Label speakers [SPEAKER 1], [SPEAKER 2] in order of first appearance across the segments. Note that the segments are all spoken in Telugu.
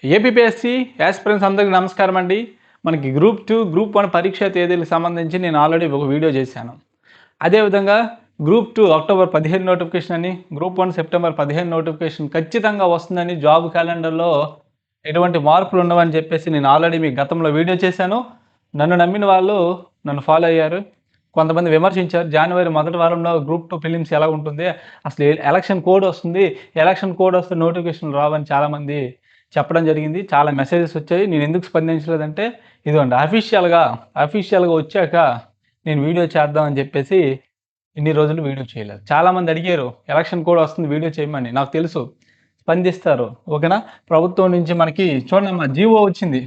[SPEAKER 1] ఏపీపీఎస్సీ యాస్పిరెంట్స్ అందరికీ నమస్కారం అండి. మనకి గ్రూప్ 2, గ్రూప్ 1 పరీక్ష తేదీలకు సంబంధించి నేను ఆల్రెడీ ఒక వీడియో చేశాను. అదేవిధంగా గ్రూప్ 2 అక్టోబర్ 15 నోటిఫికేషన్ అని, గ్రూప్ 1 సెప్టెంబర్ 15 నోటిఫికేషన్ ఖచ్చితంగా వస్తుందని, జాబ్ క్యాలెండర్లో ఎటువంటి మార్పులు ఉండవని చెప్పేసి నేను ఆల్రెడీ మీకు గతంలో వీడియో చేశాను. నన్ను నమ్మిన వాళ్ళు నన్ను ఫాలో అయ్యారు. కొంతమంది విమర్శించారు, జనవరి మొదటి వారంలో గ్రూప్ 2 ఫిలిమ్స్ ఎలా ఉంటుంది, అసలు ఎలక్షన్ కోడ్ వస్తుంది, ఎలక్షన్ కోడ్ వస్తే నోటిఫికేషన్ రావని చాలామంది చెప్పడం జరిగింది. చాలా మెసేజెస్ వచ్చాయి. నేను ఎందుకు స్పందించలేదంటే ఇదిగోండి అఫీషియల్గా వచ్చాక నేను వీడియో చేద్దామని చెప్పేసి ఇన్ని రోజులు వీడియో చేయలేదు. చాలామంది అడిగారు ఎలక్షన్ కోడ్ వస్తుంది వీడియో చేయమని. నాకు తెలుసు స్పందిస్తారు, ఓకేనా. ప్రభుత్వం నుంచి మనకి చూడండి అమ్మా, జీవో వచ్చింది,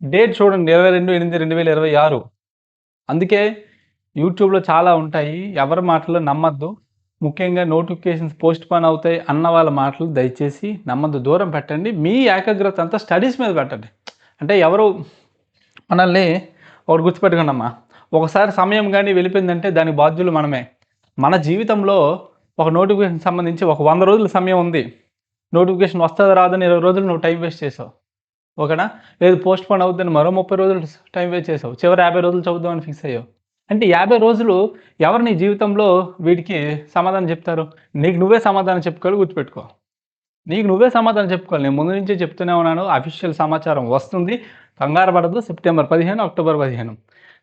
[SPEAKER 1] డేట్ చూడండి 22/8/2026. అందుకే యూట్యూబ్లో చాలా ఉంటాయి, ఎవరి మాటలు నమ్మద్దు. ముఖ్యంగా నోటిఫికేషన్స్ పోస్ట్ పోన్ అవుతాయి అన్న వాళ్ళ మాటలు దయచేసి నమ్మద్దు, దూరం పెట్టండి. మీ ఏకాగ్రత అంతా స్టడీస్ మీద పెట్టండి. అంటే ఎవరు మనల్ని ఒకటి గుర్తుపెట్టుకోండి అమ్మా, ఒకసారి సమయం కానీ వెళ్ళిపోయిందంటే దానికి బాధ్యులు మనమే. మన జీవితంలో ఒక నోటిఫికేషన్ సంబంధించి ఒక 100 రోజుల సమయం ఉంది. నోటిఫికేషన్ వస్తుందో రాదని 20 రోజులు నువ్వు టైం వేస్ట్ చేసావు, ఓకేనా. లేదు పోస్ట్ పోన్ అవుతుందని మరో 30 రోజులు టైం వేస్ట్ చేసావు, చివరి 50 రోజులు చదువుదామని ఫిక్స్ అయ్యావు. అంటే 50 రోజులు ఎవరు నీ జీవితంలో వీటికి సమాధానం చెప్తారు? నీకు నువ్వే సమాధానం చెప్పుకోవాలి, గుర్తుపెట్టుకో. నీకు నువ్వే సమాధానం చెప్పుకోవాలి. నేను ముందు నుంచే చెప్తూనే ఉన్నాను, అఫీషియల్ సమాచారం వస్తుంది, కంగారు పడదు. September 15, October 15.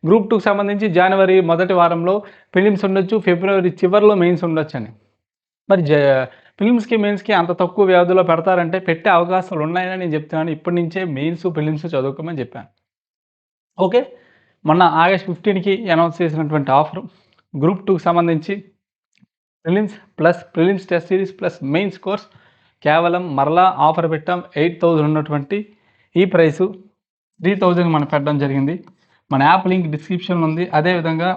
[SPEAKER 1] గ్రూప్ 2కి సంబంధించి జనవరి మొదటి వారంలో ఫిలిమ్స్ ఉండొచ్చు, ఫిబ్రవరి చివరిలో మెయిన్స్ ఉండొచ్చు అని. మరి ఫిలిమ్స్కి మెయిన్స్కి అంత తక్కువ వ్యవధిలో పెడతారంటే పెట్టే అవకాశాలు ఉన్నాయని నేను చెప్తున్నాను. ఇప్పటి నుంచే మెయిన్స్ ఫిలిమ్స్ చదువుకోమని చెప్పాను, ఓకే. మొన్న ఆగస్ట్ 15కి అనౌన్స్ చేసినటువంటి ఆఫర్ గ్రూప్ 2కి సంబంధించి prelims test series plus mains course కేవలం మరలా ఆఫర్ పెట్టాం. 8,000 ఉన్నటువంటి ఈ ప్రైసు 3,000 మనం పెట్టడం జరిగింది. మన యాప్ లింక్ డిస్క్రిప్షన్లో ఉంది. అదేవిధంగా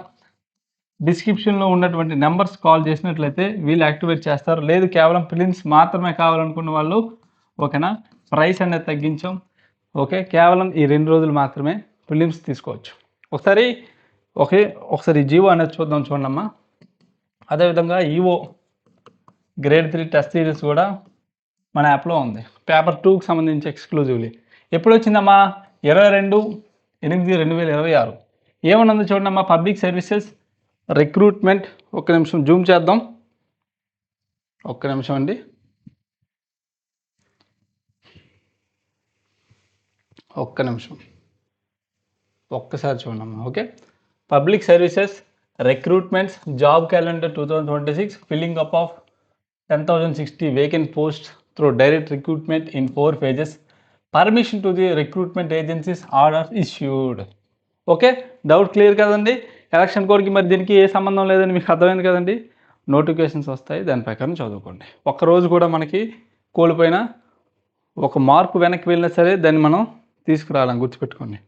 [SPEAKER 1] డిస్క్రిప్షన్లో ఉన్నటువంటి నెంబర్స్ కాల్ చేసినట్లయితే వీళ్ళు యాక్టివేట్ చేస్తారు. లేదు కేవలం ప్రిలిమ్స్ మాత్రమే కావాలనుకున్న వాళ్ళు, ఓకేనా, ప్రైస్ అనేది తగ్గించాం, ఓకే. కేవలం ఈ 2 రోజులు మాత్రమే ప్రిలిమ్స్ తీసుకోవచ్చు. ఒకసారి జీవో అనేది చూడండి అమ్మా. అదేవిధంగా ఈఓ గ్రేడ్ 3 టెస్ట్ సిరీస్ కూడా మన యాప్లో ఉంది, పేపర్ 2కి సంబంధించి ఎక్స్క్లూజివ్లీ. ఎప్పుడు వచ్చిందమ్మా? 22/8/2026. ఏమన్నది చూడండి అమ్మా, పబ్లిక్ సర్వీసెస్ రిక్రూట్మెంట్. ఒక్క నిమిషం జూమ్ చేద్దాం, ఒక్క నిమిషం అండి, ఒక్క నిమిషం, ఒక్కసారి చూడమ్మా, okay. Public services recruitments job calendar 2026 filling up of 10,060 vacant post through direct recruitment in 4 phases. Permission to the recruitment agencies order issued. Okay, doubt clear కదండి. ఎలక్షన్ కోడ్కి మరి దీనికి ఏ సంబంధం లేదని మీకు అర్థమైంది కదండి. నోటిఫికేషన్స్ వస్తాయి, దాని ప్రకారం చదువుకోండి. ఒక్కరోజు కూడా మనకి కోల్పోయినా, ఒక మార్పు వెనక్కి వెళ్ళినా సరే దాన్ని మనం తీసుకురావాలని గుర్తుపెట్టుకోండి.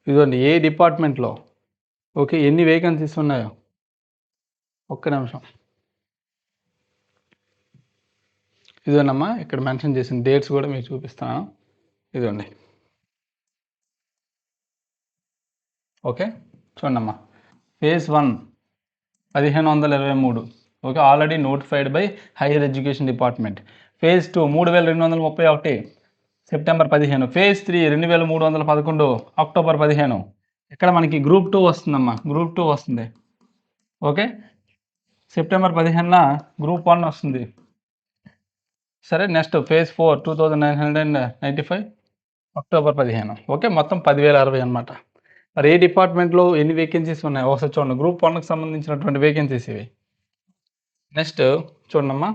[SPEAKER 1] ఇదిగోండి ఏ డిపార్ట్మెంట్లో, ఓకే, ఎన్ని వేకెన్సీస్ ఉన్నాయో ఒక్క నిమిషం. ఇదేనమ్మా, ఇక్కడ మెన్షన్ చేసిన డేట్స్ కూడా మీకు చూపిస్తాను. ఇదండి, ఓకే. చూడమ్మా, phase 1 1523, okay, already notified by higher education department. Phase 2 3231 September 15. Phase 3 2311 October 15. ఇక్కడ మనకి గ్రూప్ 2 వస్తుందమ్మా, గ్రూప్ 2 వస్తుంది, ఓకే. సెప్టెంబర్ 15న గ్రూప్ 1 వస్తుంది, సరే. Next phase 4 2995 October 15, okay. మొత్తం 10,060 అనమాట. మరి ఏ డిపార్ట్మెంట్లో ఎన్ని వేకెన్సీస్ ఉన్నాయి ఒకసారి చూడండి. గ్రూప్ 1కి సంబంధించినటువంటి వేకెన్సీస్ ఇవి. నెక్స్ట్ చూడమ్మా,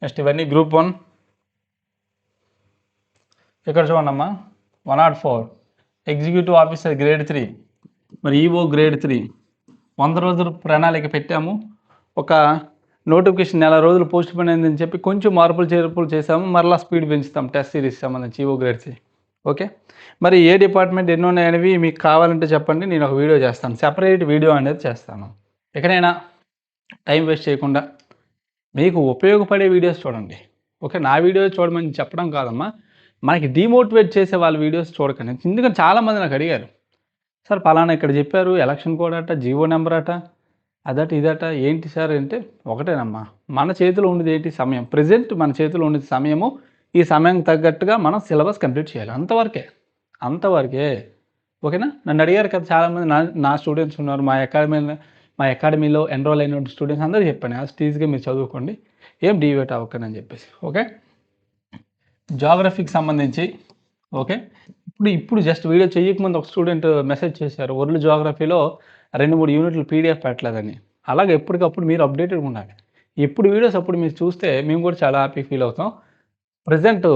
[SPEAKER 1] నెక్స్ట్ ఇవన్నీ గ్రూప్ 1. ఇక్కడ చూడమ్మా, 104 ఎగ్జిక్యూటివ్ ఆఫీసర్ గ్రేడ్ 3, మరి ఈఓ గ్రేడ్ 3. 100 రోజులు ప్రణాళిక పెట్టాము. ఒక నోటిఫికేషన్ 4 రోజులు పోస్ట్ పోన్ అయిందని చెప్పి కొంచెం మార్పులు చేర్పులు చేసాము, మరలా స్పీడ్ పెంచుతాం టెస్ట్ సిరీస్ సంబంధించి ఈఓ గ్రేడ్ 3, ఓకే. మరి ఏ డిపార్ట్మెంట్ ఎన్ని ఉన్నాయనేవి మీకు కావాలంటే చెప్పండి, నేను ఒక వీడియో చేస్తాను, సెపరేట్ వీడియో అనేది చేస్తాను. ఎక్కడైనా టైం వేస్ట్ చేయకుండా మీకు ఉపయోగపడే వీడియోస్ చూడండి, ఓకే. నా వీడియో చూడమని చెప్పడం కాదమ్మా, మనకి డిమోటివేట్ చేసే వాళ్ళ వీడియోస్ చూడకండి. ఎందుకంటే చాలామంది నాకు అడిగారు, సార్ పలానా ఇక్కడ చెప్పారు ఎలక్షన్ కోడ్ అట, జీవో నెంబర్ అట, అదట ఇదట ఏంటి సార్ అంటే ఒకటేనమ్మా, మన చేతిలో ఉండేది ఏంటి సమయం. ప్రెజెంట్ మన చేతిలో ఉండేది సమయము. ఈ సమయం తగ్గట్టుగా మనం సిలబస్ కంప్లీట్ చేయాలి, అంతవరకే. అంతవరకే. ఓకేనా. నన్ను అడిగారు కదా చాలామంది, నా స్టూడెంట్స్ ఉన్నారు మా అకాడమీలో ఎన్రోల్ అయిన స్టూడెంట్స్ అందరూ చెప్పాను యాజ్ టీజ్గా మీరు చదువుకోండి, ఏం డీవేట్ అవ్వకండి అని చెప్పేసి. ఓకే. జాగ్రఫీకి సంబంధించి ఓకే. ఇప్పుడు జస్ట్ వీడియో చేయకముందు ఒక స్టూడెంట్ మెసేజ్ చేశారు, వరల్డ్ జాగ్రఫీలో 2-3 యూనిట్లు పీడిఎఫ్ పెట్టలేదని. అలాగే ఎప్పటికప్పుడు మీరు అప్డేటెడ్గా ఉండాలి. ఎప్పుడు వీడియోస్ అప్పుడు మీరు చూస్తే మేము కూడా చాలా హ్యాపీ ఫీల్ అవుతాం. ప్రజెంట్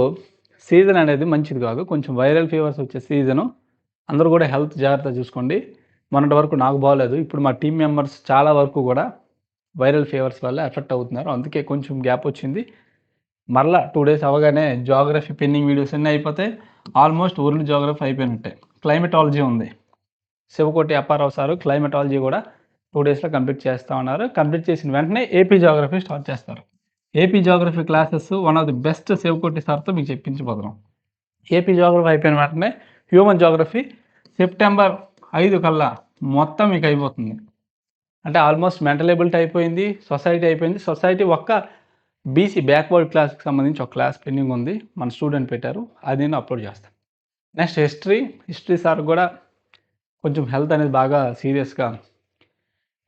[SPEAKER 1] సీజన్ అనేది మంచిది కాదు, కొంచెం వైరల్ ఫీవర్స్ వచ్చే సీజను. అందరూ కూడా హెల్త్ జాగ్రత్త చూసుకోండి. మొన్నటి వరకు నాకు బాగోలేదు, ఇప్పుడు మా టీం మెంబర్స్ చాలా వరకు కూడా వైరల్ ఫీవర్స్ వల్ల ఎఫెక్ట్ అవుతున్నారు. అందుకే కొంచెం గ్యాప్ వచ్చింది. మరలా 2 డేస్ అవ్వగానే జాగ్రఫీ పెండింగ్ వీడియోస్ అన్నీ అయిపోతాయి. ఆల్మోస్ట్ వరల్డ్ జాగ్రఫీ అయిపోయినట్టే. క్లైమటాలజీ ఉంది, శివకోటి అప్పారావు సారు క్లైమటాలజీ కూడా 2 డేస్లో కంప్లీట్ చేస్తూ ఉన్నారు. కంప్లీట్ చేసిన వెంటనే ఏపీ జాగ్రఫీ స్టార్ట్ చేస్తారు. AP geography classes one of the best Sivakoti సార్తో మీకు చెప్పించబోతున్నాం. ఏపీ జాగ్రఫీ అయిపోయిన వెంటనే హ్యూమన్ జాగ్రఫీ సెప్టెంబర్ 5 కల్లా మొత్తం మీకు అయిపోతుంది. అంటే ఆల్మోస్ట్ మెంటల్ ఎబిలిటీ అయిపోయింది, సొసైటీ అయిపోయింది. సొసైటీ ఒక్క బీసీ బ్యాక్వర్డ్ క్లాస్కి సంబంధించి ఒక క్లాస్ పెండింగ్ ఉంది, మన స్టూడెంట్ పెట్టారు, అది నేను అప్లోడ్ చేస్తాను. నెక్స్ట్ హిస్టరీ సార్ కూడా కొంచెం హెల్త్ అనేది బాగా సీరియస్గా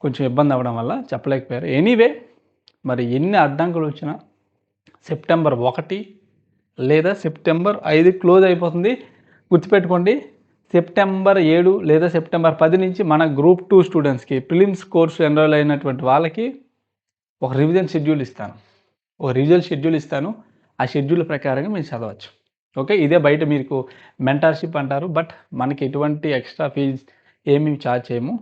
[SPEAKER 1] కొంచెం ఇబ్బంది అవ్వడం వల్ల చెప్పలేకపోయారు. ఎనీవే మరి ఎన్ని అడ్డంకులు వచ్చినా సెప్టెంబర్ 1 లేదా సెప్టెంబర్ 5 క్లోజ్ అయిపోతుంది. గుర్తుపెట్టుకోండి, సెప్టెంబర్ 7 లేదా సెప్టెంబర్ 10 నుంచి మన గ్రూప్ 2 స్టూడెంట్స్కి ప్రిలిమ్స్ కోర్సు ఎన్రోల్ అయినటువంటి వాళ్ళకి ఒక రివిజన్ షెడ్యూల్ ఇస్తాను. ఆ షెడ్యూల్ ప్రకారంగా మీరు చదవచ్చు. ఓకే. ఇదే బయట మీకు మెంటార్షిప్ అంటారు, బట్ మనకి ఎటువంటి ఎక్స్ట్రా ఫీజ్ ఏమీ ఛార్జ్ చేయము.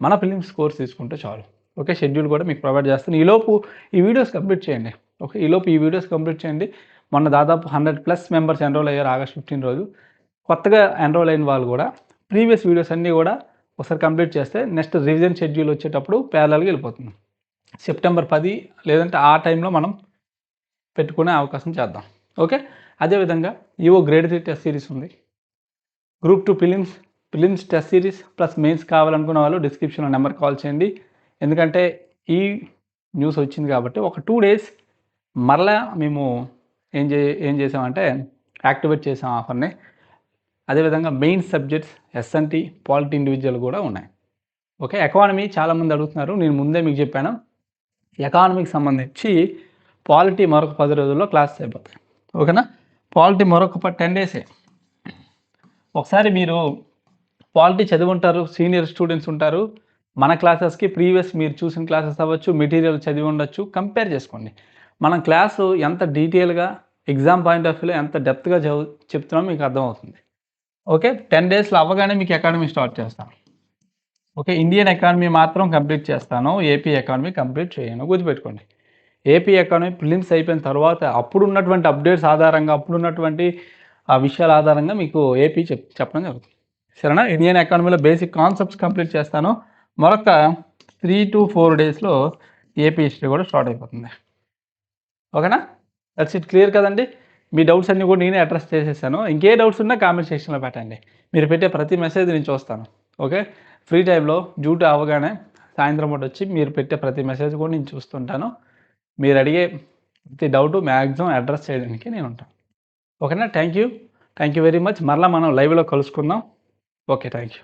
[SPEAKER 1] మన ప్రిలిమ్స్ కోర్స్ తీసుకుంటే చాలు. ఓకే. షెడ్యూల్ కూడా మీకు ప్రొవైడ్ చేస్తాను. ఈలోపు ఈ వీడియోస్ కంప్లీట్ చేయండి. ఓకే. ఈ వీడియోస్ కంప్లీట్ చేయండి. మొన్న దాదాపు 100+ మెంబర్స్ ఎన్రోల్ అయ్యారు ఆగస్ట్ 15 రోజు. కొత్తగా ఎన్రోల్ అయిన వాళ్ళు కూడా ప్రీవియస్ వీడియోస్ అన్నీ కూడా ఒకసారి కంప్లీట్ చేస్తే నెక్స్ట్ రివిజన్ షెడ్యూల్ వచ్చేటప్పుడు ప్యారలల్గా వెళ్ళిపోతుంది. సెప్టెంబర్ 10 లేదంటే ఆ టైంలో మనం పెట్టుకునే అవకాశం చేద్దాం. ఓకే. అదేవిధంగా ఈవో గ్రేడ్ 3 టెస్ట్ సిరీస్ ఉంది. Group 2 prelims test series plus mains కావాలనుకున్న వాళ్ళు డిస్క్రిప్షన్లో నెంబర్ కాల్ చేయండి. ఎందుకంటే ఈ న్యూస్ వచ్చింది కాబట్టి ఒక 2 డేస్ మరలా మేము ఏం చేసామంటే యాక్టివేట్ చేసాం ఆఫర్ని. అదేవిధంగా main subjects SNT, polity individual కూడా ఉన్నాయి. ఓకే. ఎకానమీ చాలామంది అడుగుతున్నారు, నేను ముందే మీకు చెప్పాను. ఎకానమీకి సంబంధించి పాలిటీ మరొక 10 రోజుల్లో క్లాసెస్ అయిపోతాయి. ఓకేనా. పాలిటీ మరొక 10 డేసే. ఒకసారి మీరు పాలిటీ చదివి ఉంటారు, సీనియర్ స్టూడెంట్స్ ఉంటారు, మన క్లాసెస్కి ప్రీవియస్ మీరు చూసిన క్లాసెస్ అవ్వచ్చు, మెటీరియల్ చదివి ఉండొచ్చు, కంపేర్ చేసుకోండి. మనం క్లాసు ఎంత డీటెయిల్గా ఎగ్జామ్ పాయింట్ ఆఫ్ వ్యూలో ఎంత డెప్త్గా చెప్తున్నామో మీకు అర్థమవుతుంది. ఓకే. 10 డేస్లో అవ్వగానే మీకు ఎకానమీ స్టార్ట్ చేస్తాను. ఓకే. ఇండియన్ ఎకానమీ మాత్రం కంప్లీట్ చేస్తాను, ఏపీ ఎకానమీ కంప్లీట్ చేయను. గుర్తుపెట్టుకోండి. ఏపీ ఎకానమీ ప్రిలిమ్స్ అయిపోయిన తర్వాత అప్పుడున్నటువంటి అప్డేట్స్ ఆధారంగా, అప్పుడున్నటువంటి ఆ విషయాల ఆధారంగా మీకు ఏపీ చెప్పడం జరుగుతుంది. సరేనా. ఇండియన్ ఎకానమీలో బేసిక్ కాన్సెప్ట్స్ కంప్లీట్ చేస్తాను. మరొక 3 to 4 డేస్లో ఏపీ హిస్టరీ కూడా స్టార్ట్ అయిపోతుంది. ఓకేనా. That's it. క్లియర్ కదండి. మీ డౌట్స్ అన్నీ కూడా నేనే అడ్రస్ చేసేసాను. ఇంకే డౌట్స్ ఉన్నా కామెంట్ సెక్షన్లో పెట్టండి. మీరు పెట్టే ప్రతి మెసేజ్ నేను చూస్తాను. ఓకే. ఫ్రీ టైంలో డ్యూటీ అవ్వగానే సాయంత్రం పూట వచ్చి మీరు పెట్టే ప్రతి మెసేజ్ కూడా నేను చూస్తుంటాను. మీరు అడిగే ప్రతి డౌటు మ్యాక్సిమం అడ్రస్ చేయడానికి నేను ఉంటాను. ఓకేనా. Thank you very much. మరలా మనం లైవ్లో కలుసుకుందాం. ఓకే. Thank you.